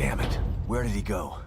Damn it. Where did he go?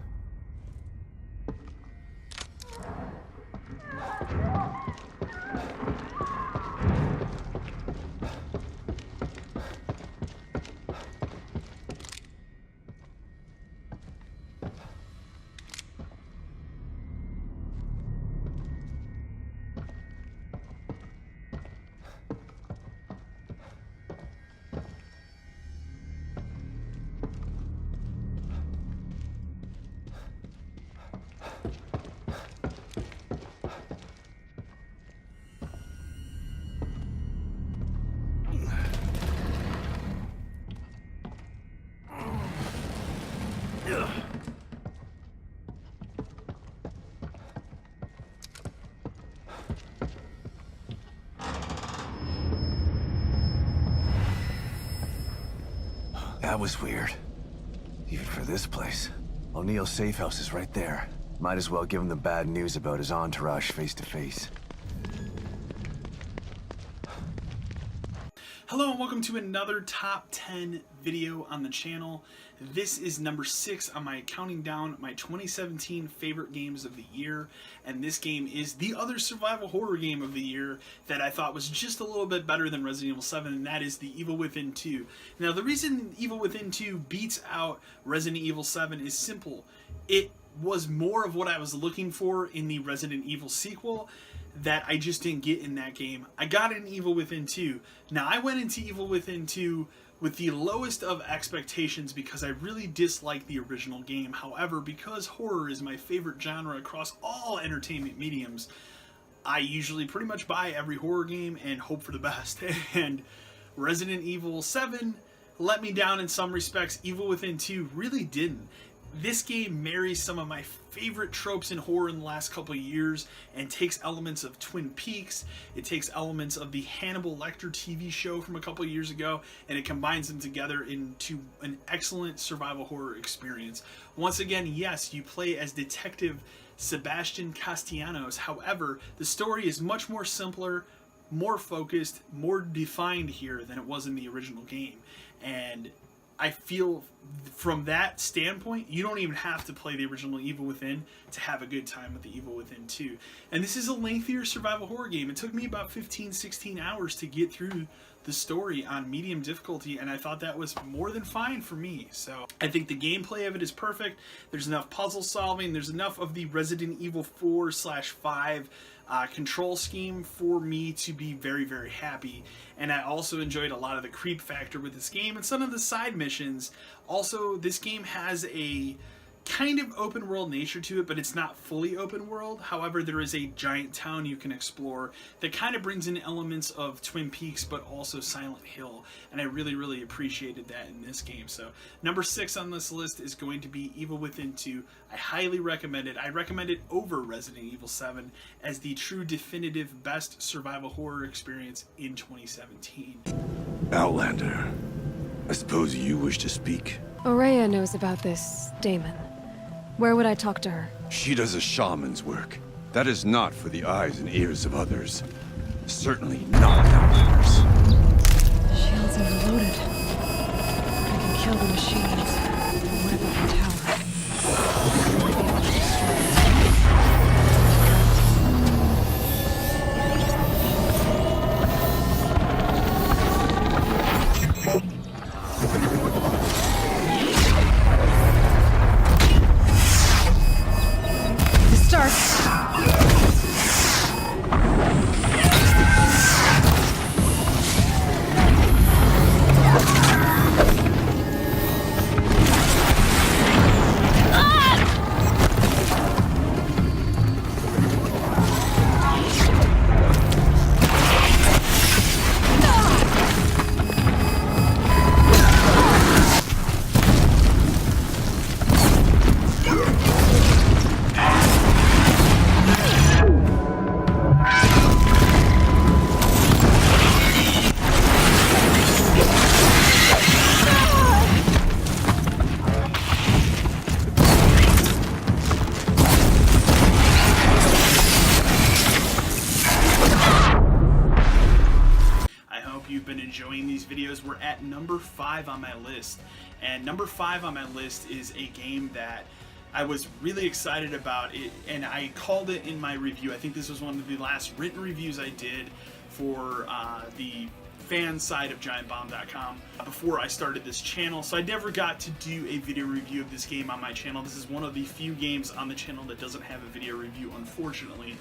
That was weird. Even for this place. O'Neill's safe house is right there. Might as well give him the bad news about his entourage face to face. Hello and welcome to another top 10 video on the channel. This is number 6 on my counting down my 2017 favorite games of the year, and this game is the other survival horror game of the year that I thought was just a little bit better than Resident Evil 7, and that is The Evil Within 2. Now the reason Evil Within 2 beats out Resident Evil 7 is simple. It was more of what I was looking for in the Resident Evil sequel that I just didn't get in that game. I got in Evil Within 2. Now I went into Evil Within 2 with the lowest of expectations because I really dislike the original game. However, because horror is my favorite genre across all entertainment mediums, I usually pretty much buy every horror game and hope for the best. And Resident Evil 7 let me down in some respects. Evil Within 2 really didn't. This game marries some of my favorite tropes in horror in the last couple of years and takes elements of Twin Peaks, it takes elements of the Hannibal Lecter TV show from a couple of years ago, and it combines them together into an excellent survival horror experience. Once again, yes, you play as Detective Sebastian Castellanos. However, the story is much more simpler, more focused, more defined here than it was in the original game. And I feel from that standpoint, you don't even have to play the original Evil Within to have a good time with the Evil Within 2. And this is a lengthier survival horror game. It took me about 15-16 hours to get through the story on medium difficulty, and I thought that was more than fine for me. So I think the gameplay of it is perfect. There's enough puzzle solving. There's enough of the Resident Evil 4/5 control scheme for me to be very, very happy. And I also enjoyed a lot of the creep factor with this game and some of the side missions. Also, this game has a kind of open world nature to it, but it's not fully open world. However, there is a giant town you can explore that kind of brings in elements of Twin Peaks, but also Silent Hill. And I really, really appreciated that in this game. So number 6 on this list is going to be Evil Within 2. I highly recommend it. I recommend it over Resident Evil 7 as the true definitive best survival horror experience in 2017. Outlander, I suppose you wish to speak? Aurea knows about this, Damon. Where would I talk to her? She does a shaman's work. That is not for the eyes and ears of others. Certainly not Outlanders. Shields are loaded. I can kill the machines and wipe up the tower. hope you've been enjoying these videos. We're at number 5 on my list, and number 5 on my list is a game that I was really excited about it, and I called it in my review. I think this was one of the last written reviews I did for the fan side of GiantBomb.com before I started this channel, so I never got to do a video review of this game on my channel. This is one of the few games on the channel that doesn't have a video review, unfortunately,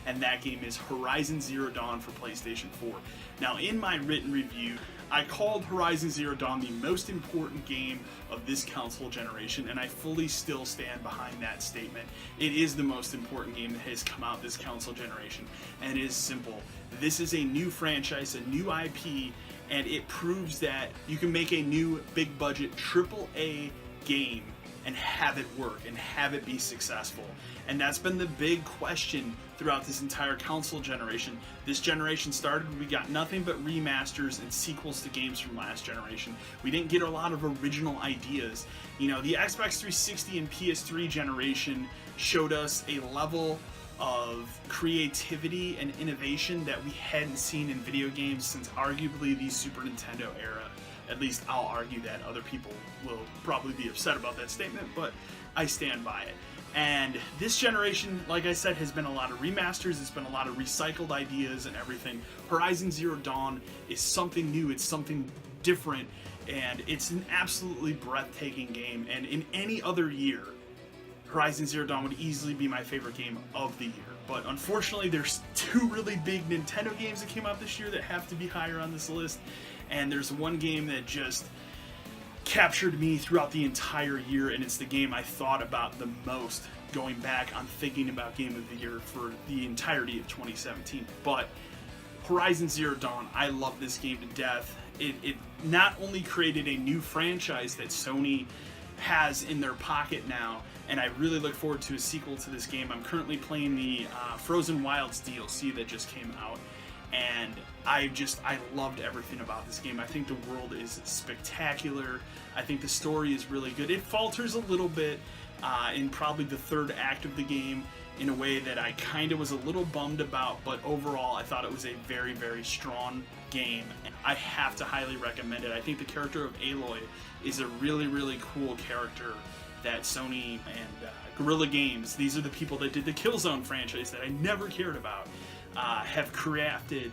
and that game is Horizon Zero Dawn for PlayStation 4. Now, in my written review, I called Horizon Zero Dawn the most important game of this console generation, and I fully still stand behind that statement. It is the most important game that has come out this console generation, and it is simple. This is a new franchise, a new IP, and it proves that you can make a new big budget AAA game and have it work and have it be successful. And that's been the big question throughout this entire console generation. This generation started, we got nothing but remasters and sequels to games from last generation. We didn't get a lot of original ideas. You know, the Xbox 360 and PS3 generation showed us a level of creativity and innovation that we hadn't seen in video games since arguably the Super Nintendo era. At least I'll argue that. Other people will probably be upset about that statement, but I stand by it. And this generation, like I said, has been a lot of remasters, it's been a lot of recycled ideas and everything. Horizon Zero Dawn is something new, it's something different, and it's an absolutely breathtaking game. And in any other year, Horizon Zero Dawn would easily be my favorite game of the year. But unfortunately, there's 2 really big Nintendo games that came out this year that have to be higher on this list. And there's one game that just captured me throughout the entire year, and it's the game I thought about the most going back on thinking about Game of the Year for the entirety of 2017. But Horizon Zero Dawn, I love this game to death. It not only created a new franchise that Sony has in their pocket now, and I really look forward to a sequel to this game. I'm currently playing the Frozen Wilds DLC that just came out, and I loved everything about this game. I think the world is spectacular. I think the story is really good. It falters a little bit in probably the 3rd act of the game in a way that I kind of was a little bummed about, but overall I thought it was a very, very strong game. I have to highly recommend it. I think the character of Aloy is a really, really cool character that Sony and Guerrilla Games, these are the people that did the Killzone franchise that I never cared about, have crafted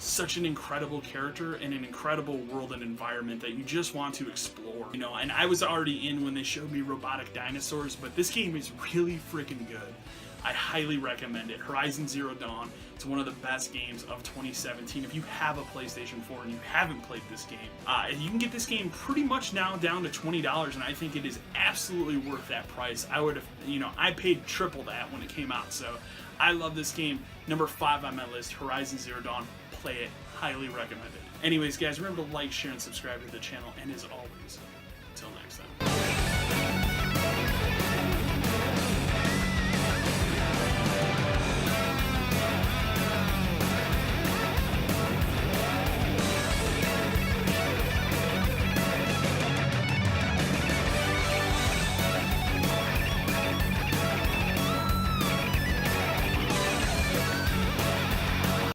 such an incredible character and an incredible world and environment that you just want to explore. You know, and I was already in when they showed me robotic dinosaurs, but this game is really freaking good. I highly recommend it. Horizon Zero Dawn, it's one of the best games of 2017. If you have a PlayStation 4 and you haven't played this game, you can get this game pretty much now down to $20, and I think it is absolutely worth that price. I would have, you know, I paid triple that when it came out, so I love this game. Number 5 on my list, Horizon Zero Dawn. Play it. Highly recommend it. Anyways, guys, remember to like, share, and subscribe to the channel, and as always, until next time.